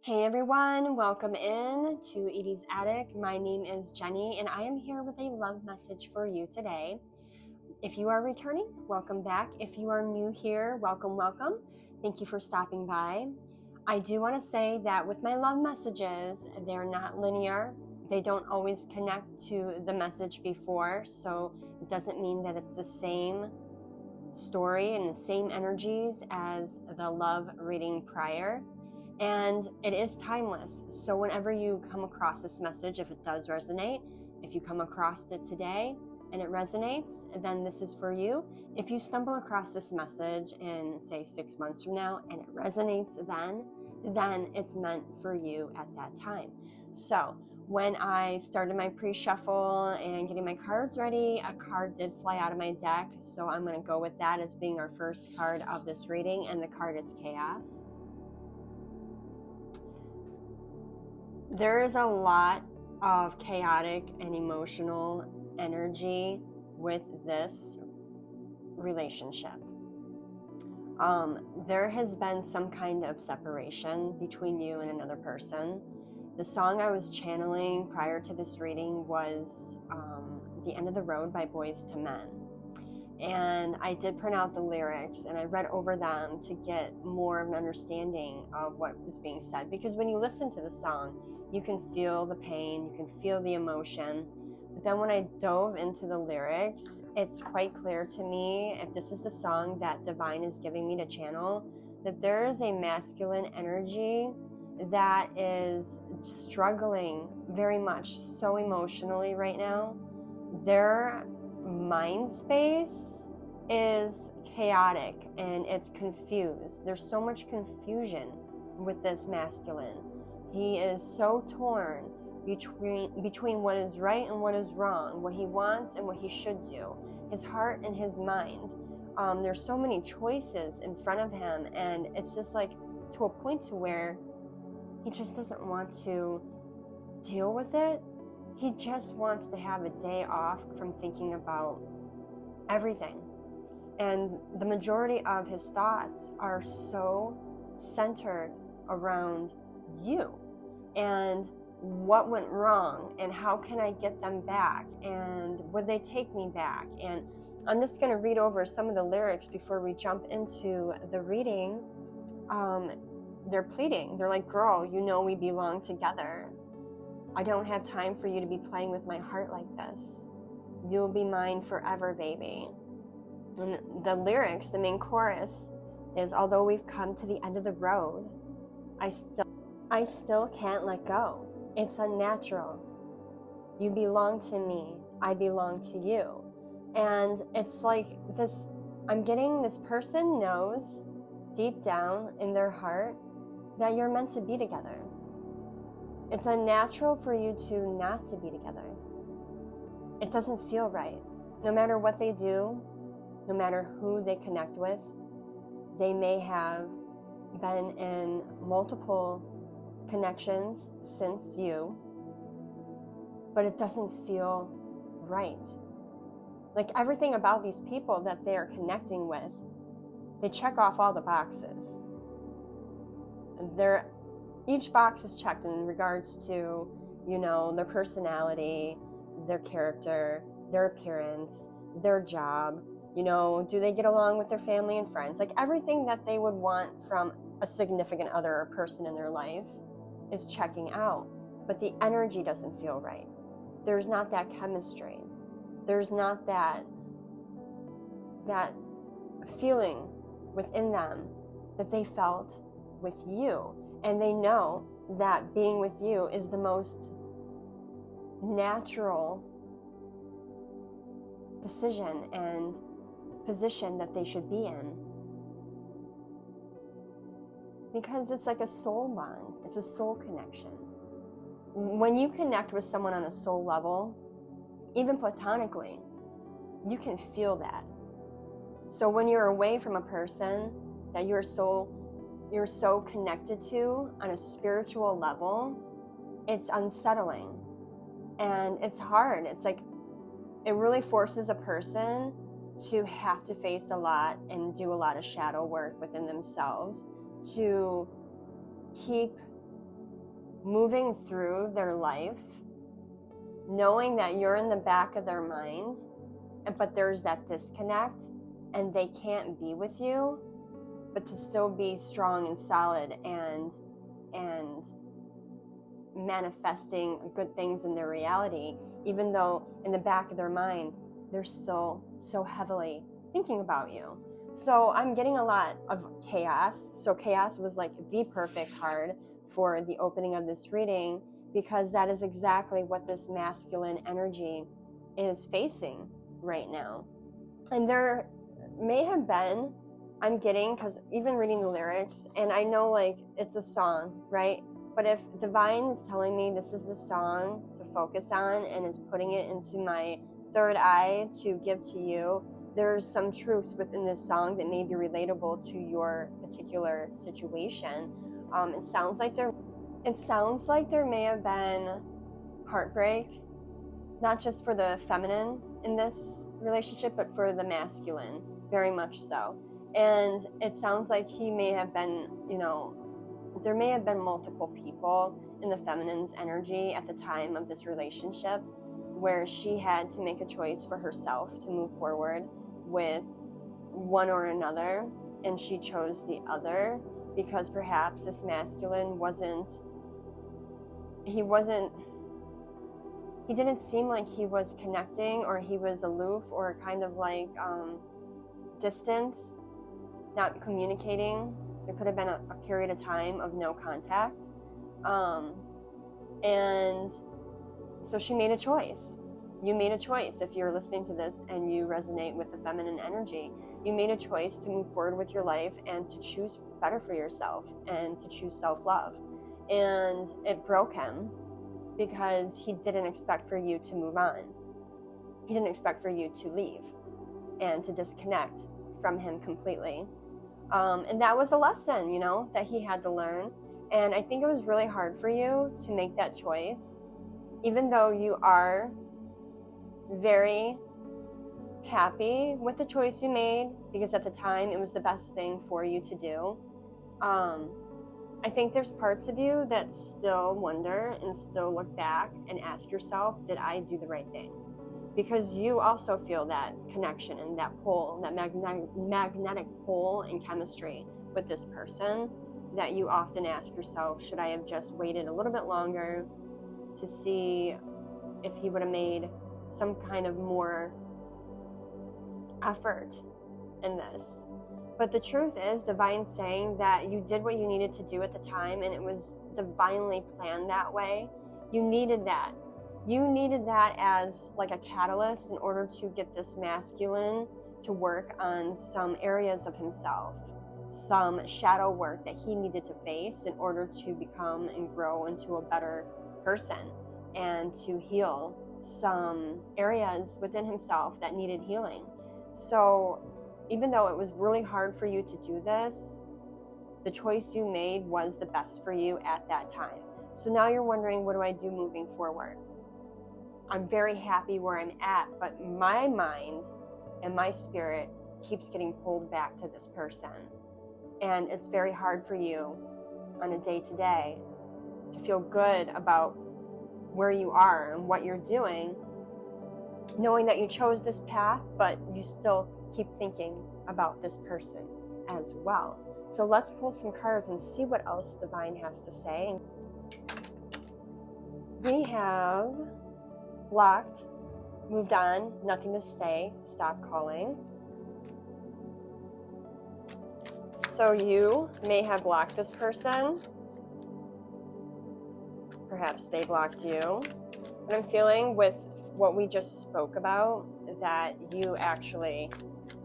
Hey everyone, welcome in to Edie's Attic. My name is Jenny and I am here with a love message for you today. If you are returning, welcome back. If you are new here, welcome. Thank you for stopping by. I do want to say that with my love messages, they're not linear. They don't always connect to the message before, so it doesn't mean that it's the same story and the same energies as the love reading prior. And it is timeless. So whenever you come across this message, if it does resonate, if you come across it today and it resonates, then this is for you. If you stumble across this message in, say, 6 months from now and it resonates then it's meant for you at that time. So when I started my pre-shuffle and getting my cards ready, a card did fly out of my deck. So I'm going to go with that as being our first card of this reading, and the card is Chaos. There is a lot of chaotic and emotional energy with this relationship. There has been some kind of separation between you and another person. The song I was channeling prior to this reading was The End of the Road by Boys to Men. And I did print out the lyrics and I read over them to get more of an understanding of what was being said. Because when you listen to the song, you can feel the pain, you can feel the emotion. But then when I dove into the lyrics, it's quite clear to me, if this is the song that Divine is giving me to channel, that there is a masculine energy that is struggling very much so emotionally right now. Their mind space is chaotic and it's confused. There's so much confusion with this masculine. He is so torn between what is right and what is wrong, what he wants and what he should do, his heart and his mind. There's so many choices in front of him, and it's just like to a point to where he just doesn't want to deal with it. He just wants to have a day off from thinking about everything. And the majority of his thoughts are so centered around you and what went wrong and how can I get them back and would they take me back. And I'm just going to read over some of the lyrics before we jump into the reading. They're pleading. They're like, girl, you know we belong together. I don't have time for you to be playing with my heart like this. You'll be mine forever, baby. And the lyrics, the main chorus is, although we've come to the end of the road, I still can't let go. It's unnatural. You belong to me. I belong to you. And it's like this, I'm getting this person knows deep down in their heart that you're meant to be together. It's unnatural for you to not to be together. It doesn't feel right. No matter what they do, no matter who they connect with, they may have been in multiple connections since you, but it doesn't feel right. Like everything about these people that they are connecting with, they check off all the boxes. Each box is checked in regards to, you know, their personality, their character, their appearance, their job, you know, do they get along with their family and friends? Like everything that they would want from a significant other or person in their life is checking out, but the energy doesn't feel right. There's not that chemistry. There's not that feeling within them that they felt with you. And they know that being with you is the most natural decision and position that they should be in. Because it's like a soul bond. It's a soul connection. When you connect with someone on a soul level, even platonically, you can feel that. So when you're away from a person that you're so connected to on a spiritual level, it's unsettling and it's hard. It's like it really forces a person to have to face a lot and do a lot of shadow work within themselves to keep moving through their life, knowing that you're in the back of their mind, but there's that disconnect and they can't be with you, but to still be strong and solid and manifesting good things in their reality, even though in the back of their mind they're still so heavily thinking about you. So I'm getting a lot of chaos. So chaos was like the perfect card for the opening of this reading, because that is exactly what this masculine energy is facing right now. And there may have been, I'm getting, because even reading the lyrics, and I know like it's a song, right? But if Divine is telling me this is the song to focus on and is putting it into my third eye to give to you, there's some truths within this song that may be relatable to your particular situation. It sounds like there may have been heartbreak, not just for the feminine in this relationship, but for the masculine, very much so. And it sounds like he may have been, there may have been multiple people in the feminine's energy at the time of this relationship, where she had to make a choice for herself to move forward with one or another, and she chose the other because perhaps this masculine he didn't seem like he was connecting, or he was aloof, or kind of like distant, not communicating. There could have been a period of time of no contact. And so she made a choice. You made a choice. If you're listening to this and you resonate with the feminine energy, you made a choice to move forward with your life and to choose better for yourself and to choose self-love. And it broke him because he didn't expect for you to move on. He didn't expect for you to leave and to disconnect from him completely. And that was a lesson, that he had to learn. And I think it was really hard for you to make that choice, even though you are very happy with the choice you made, because at the time it was the best thing for you to do. I think there's parts of you that still wonder and still look back and ask yourself, did I do the right thing? Because you also feel that connection and that pull, that magnetic pull and chemistry with this person, that you often ask yourself, should I have just waited a little bit longer to see if he would have made some kind of more effort in this? But the truth is, Divine's saying that you did what you needed to do at the time, and it was divinely planned that way. You needed that. You needed that as like a catalyst in order to get this masculine to work on some areas of himself, some shadow work that he needed to face in order to become and grow into a better person, and to heal some areas within himself that needed healing. So even though it was really hard for you to do this, the choice you made was the best for you at that time. So now you're wondering, what do I do moving forward? I'm very happy where I'm at, but my mind and my spirit keeps getting pulled back to this person. And it's very hard for you on a day-to-day to feel good about where you are and what you're doing, knowing that you chose this path, but you still keep thinking about this person as well. So let's pull some cards and see what else Divine has to say. We have blocked, moved on, nothing to say, stop calling. So you may have blocked this person. Perhaps they blocked you. But I'm feeling with what we just spoke about that you actually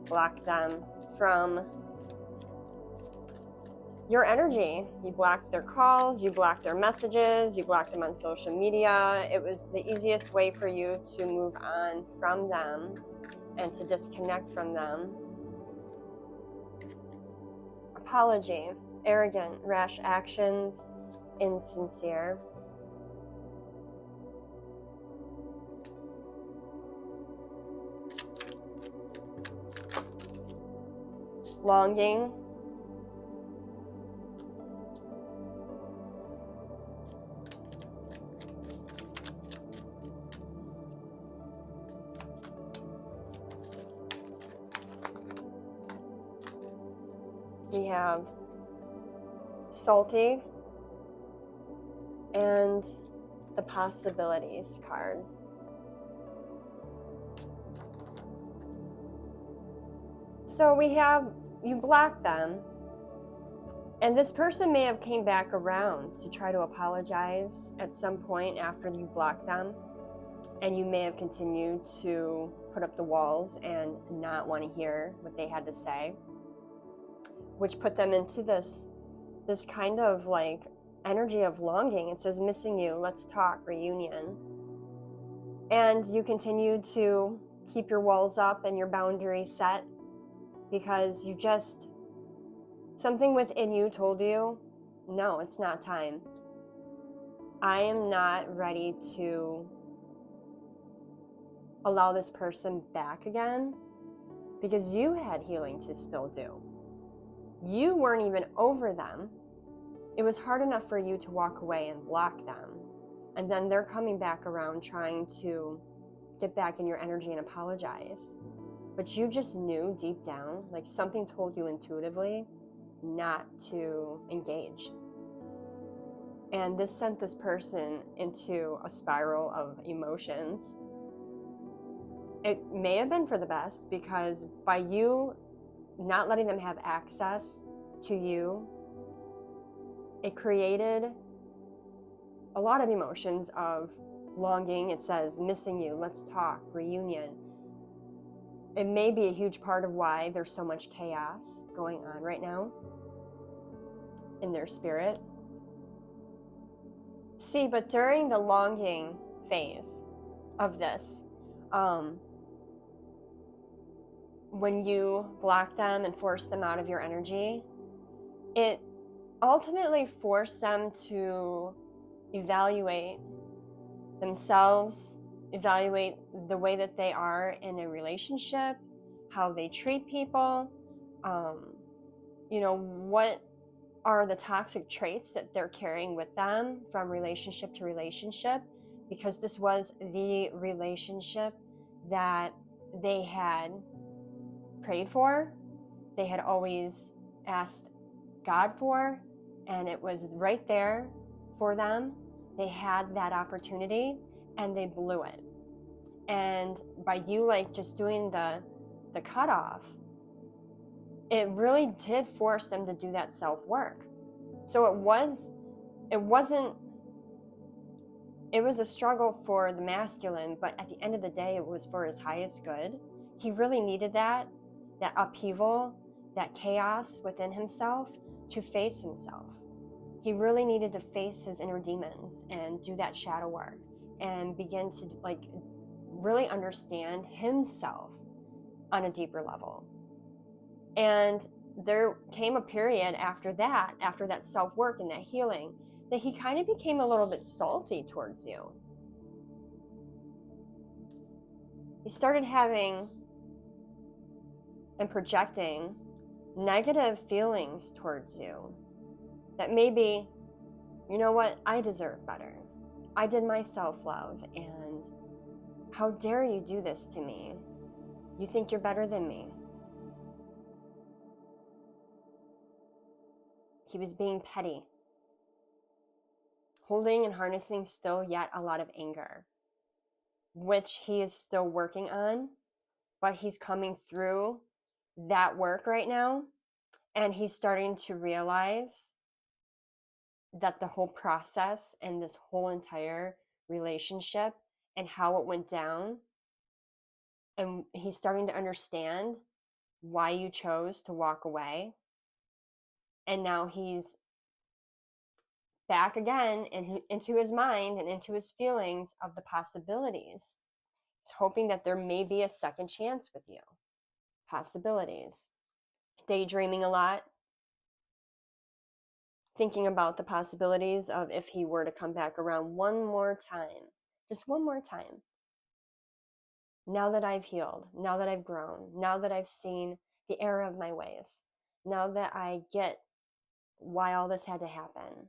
blocked them from your energy. You blocked their calls, you blocked their messages, you blocked them on social media. It was the easiest way for you to move on from them and to disconnect from them. Apology, arrogant, rash actions, insincere. Longing, we have salty and the possibilities card. So we have, you block them, and this person may have came back around to try to apologize at some point after you blocked them, and you may have continued to put up the walls and not want to hear what they had to say, which put them into this kind of like energy of longing. It says, missing you, let's talk, reunion. And you continue to keep your walls up and your boundaries set because you just, something within you told you, no, it's not time. I am not ready to allow this person back again because you had healing to still do. You weren't even over them. It was hard enough for you to walk away and block them. And then they're coming back around trying to get back in your energy and apologize. But you just knew deep down, like something told you intuitively not to engage. And this sent this person into a spiral of emotions. It may have been for the best because by you not letting them have access to you, it created a lot of emotions of longing. It says, missing you, let's talk, reunion. It may be a huge part of why there's so much chaos going on right now in their spirit. See, but during the longing phase of this, when you block them and force them out of your energy, it ultimately forced them to evaluate themselves, evaluate the way that they are in a relationship, how they treat people, what are the toxic traits that they're carrying with them from relationship to relationship, because this was the relationship that they had prayed for, they had always asked God for, and it was right there for them. They had that opportunity and they blew it. And by you like just doing the cutoff, it really did force them to do that self-work. So it was a struggle for the masculine, but at the end of the day, it was for his highest good. He really needed that upheaval, that chaos within himself to face himself. He really needed to face his inner demons and do that shadow work and begin to like really understand himself on a deeper level. And there came a period after that self-work and that healing, that he kind of became a little bit salty towards you. He started having and projecting negative feelings towards you. That maybe, you know what, I deserve better. I did my self-love, and how dare you do this to me? You think you're better than me. He was being petty, holding and harnessing still yet a lot of anger, which he is still working on, but he's coming through that work right now, and he's starting to realize that the whole process and this whole entire relationship and how it went down, and he's starting to understand why you chose to walk away. And now he's back again into his mind and into his feelings of the possibilities. He's hoping that there may be a second chance with you. Possibilities. Daydreaming a lot. Thinking about the possibilities of if he were to come back around one more time. Just one more time. Now that I've healed, now that I've grown, now that I've seen the error of my ways, now that I get why all this had to happen,